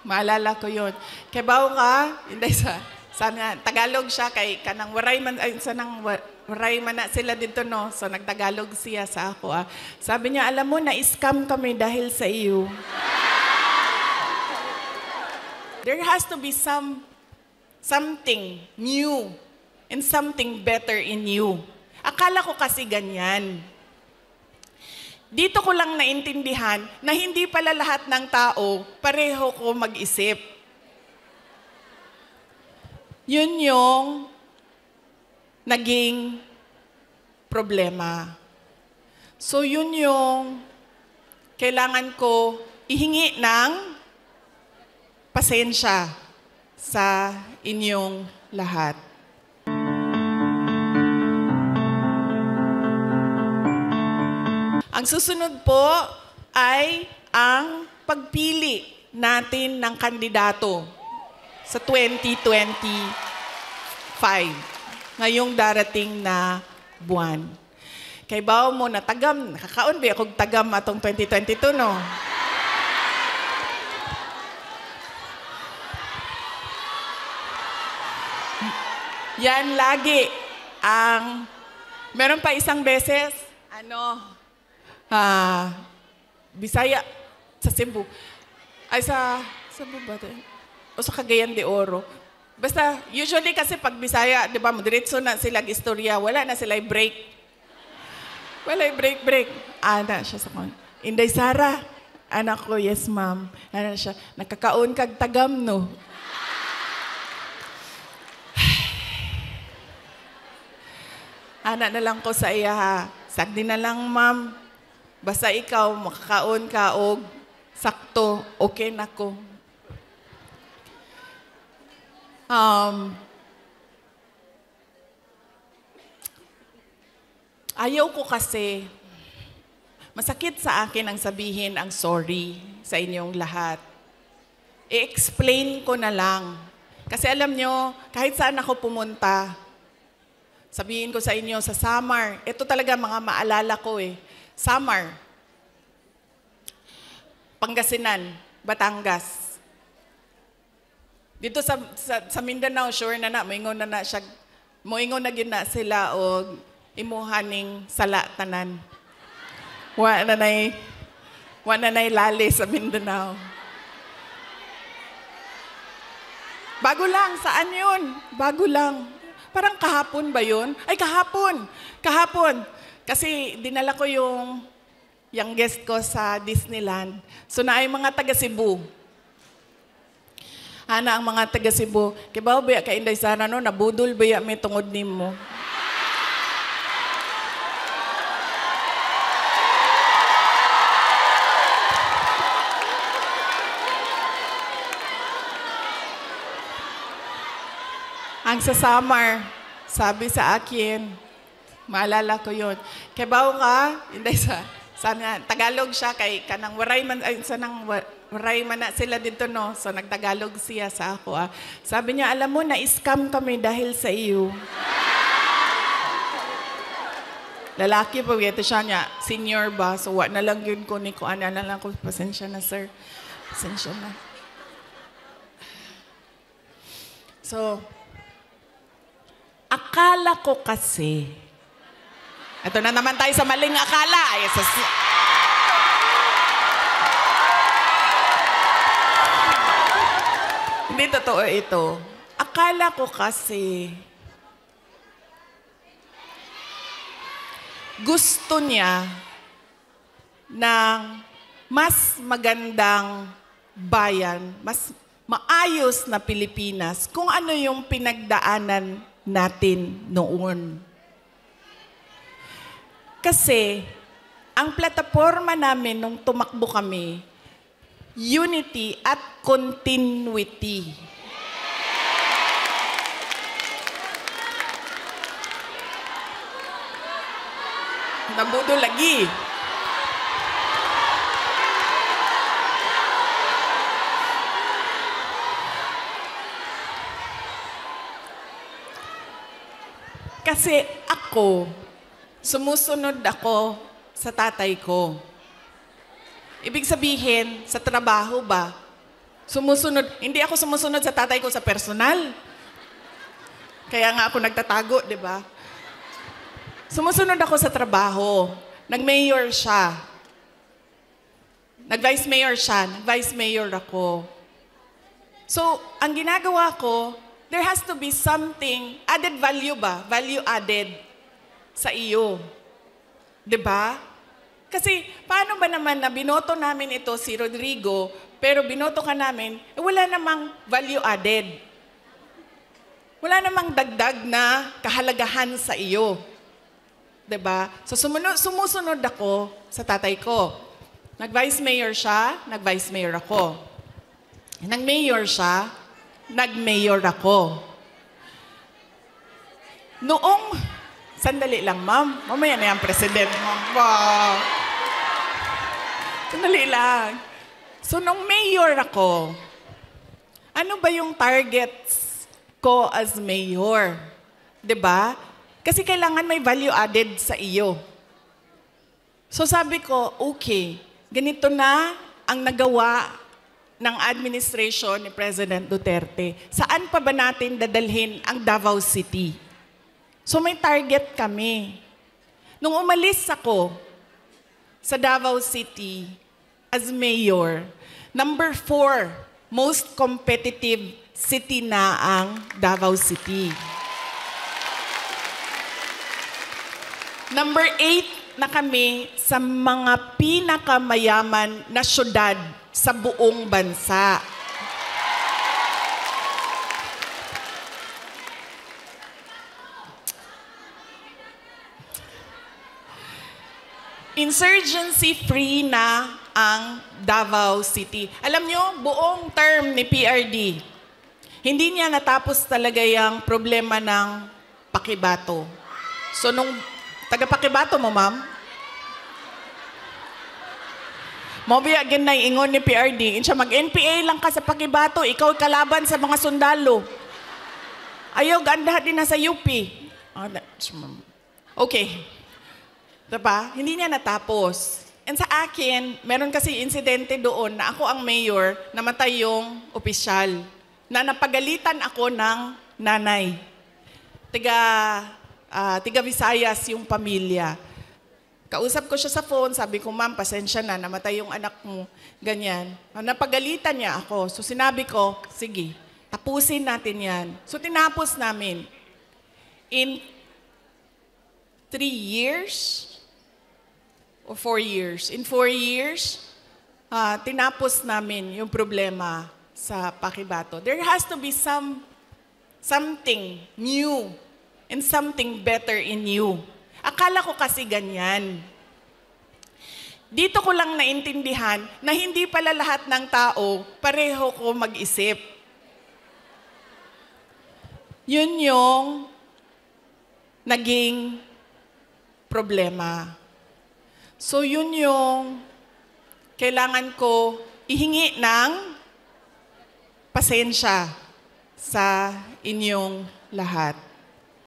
Maalala ko yun. Kay bao ka, hindi sana Tagalog siya kay kanang waray man ay sanang waray man na sila dito no. So nagtagalog siya sa ako. Sabi niya, alam mo na-scam kami dahil sa iyo. There has to be something new and something better in you. Akala ko kasi ganyan. Dito ko lang naintindihan na hindi pala lahat ng tao pareho ko mag-isip. Yun yung naging problema. So yun yung kailangan ko ihingi ng pasensya sa inyong lahat. Ang susunod po ay ang pagpili natin ng kandidato sa 2025, ngayong darating na buwan. Kay bao mo na tagam, nakakaon ba akong tagam atong 2022, no? Yan lagi ang, meron pa isang beses, Bisaya, sa Cebu. Ay, sa Cebu ba? O sa Cagayan de Oro. Basta, usually kasi pag Bisaya, di ba, diretso na sila istorya, wala na sila break. Wala break. Ana siya sa kon. Inday Sara, anak ko, yes ma'am. Ana siya, nakakaon kag tagam, no? Ana na lang ko sa iya, ha. Sagdi na lang, ma'am. Basta ikaw, makakaon ka o sakto, okay na ko. Ayaw ko kasi, masakit sa akin ang sabihin ang sorry sa inyong lahat. I-explain ko na lang. Kasi alam nyo, kahit saan ako pumunta, sabihin ko sa inyo, sa Samar, ito talaga mga maalala ko eh. Samar, Pangasinan, Batangas. Dito sa Mindanao, sure na moingon na siya, moingon na gyud na sila og imuhaning sala tanan. Wa na nay lali sa Mindanao. Bago lang, saan yun? Bago lang. Parang kahapon ba yun? Ay, kahapon. Kasi dinala ko yung guest ko sa Disneyland. So na ay mga taga Cebu. Ana ang mga taga Cebu. Kibaw ba ka Inday Sara no? Nabudol ba may tungod nimo? Ang sa Samar, sabi sa akin, maalala ko yun. Kibaw ka, Inday sana Tagalog siya kay kanang waray man ay sanang waray man na sila dito no. So nagtagalog siya sa ako. Sabi niya, alam mo na-scam kami dahil sa iyo. Lalaki pa ito siya niya, senior ba? So wa na lang yun ko ni ko ana na lang ko, pasensya na sir. Pasensya na. So akala ko kasi ito na naman tayo sa maling akala. Hindi totoo ito. Akala ko kasi gusto niya ng mas magandang bayan, mas maayos na Pilipinas kung ano yung pinagdaanan natin noon. Kasi, ang plataforma namin nung tumakbo kami, unity at continuity. Nabudo lagi. Kasi ako, sumusunod ako sa tatay ko. Ibig sabihin, sa trabaho ba, Sumusunod. Hindi ako sumusunod sa tatay ko sa personal. Kaya nga ako nagtatago, di ba? Sumusunod ako sa trabaho. Nag-mayor siya. Nag-vice mayor siya. Nag-vice mayor ako. So, ang ginagawa ko, there has to be something, added value ba? Value added sa iyo. Diba? Kasi, paano ba naman na binoto namin ito si Rodrigo, pero binoto ka namin, wala namang value added. Wala namang dagdag na kahalagahan sa iyo. Diba? So, sumusunod ako sa tatay ko. Nag-vice mayor siya, nag-vice mayor ako. Nag-mayor siya, nag-mayor ako. Noong, sandali lang, ma'am. Mamaya na yung president, ma'am. Wow. Sandali lang. So, nung mayor ako, ano ba yung targets ko as mayor? Diba? Kasi kailangan may value added sa iyo. So sabi ko, okay, ganito na ang nagawa ng administration ni President Duterte. Saan pa ba natin dadalhin ang Davao City? So may target kami. Nung umalis ako sa Davao City as mayor, number 4, most competitive city na ang Davao City. Number 8 na kami sa mga pinakamayaman na syudad sa buong bansa. Insurgency-free na ang Davao City. Alam nyo, buong term ni PRD, hindi niya natapos talaga yung problema ng Pakibato. So nung taga-Pakibato mo, ma'am? Mabiya again na ingon ni PRD. Insya mag-NPA lang ka sa Pakibato, ikaw kalaban sa mga sundalo. Ayaw, ganda din na sa UP. Okay. Diba? Hindi niya natapos. And sa akin, meron kasi insidente doon na ako ang mayor, namatay yung opisyal. Na napagalitan ako ng nanay. Tiga Visayas yung pamilya. Kausap ko siya sa phone, sabi ko, ma'am, pasensya na, namatay yung anak mo, ganyan. Napagalitan niya ako. So sinabi ko, sige, tapusin natin yan. So tinapos namin. In 3 years, o 4 years, in 4 years, tinapos namin yung problema sa Pakibato. There has to be something new and something better in you. Akala ko kasi ganyan. Dito ko lang naintindihan na hindi pala lahat ng tao pareho ko mag-isip. Yun yung naging problema. So yun yung kailangan ko ihingi ng pasensya sa inyong lahat.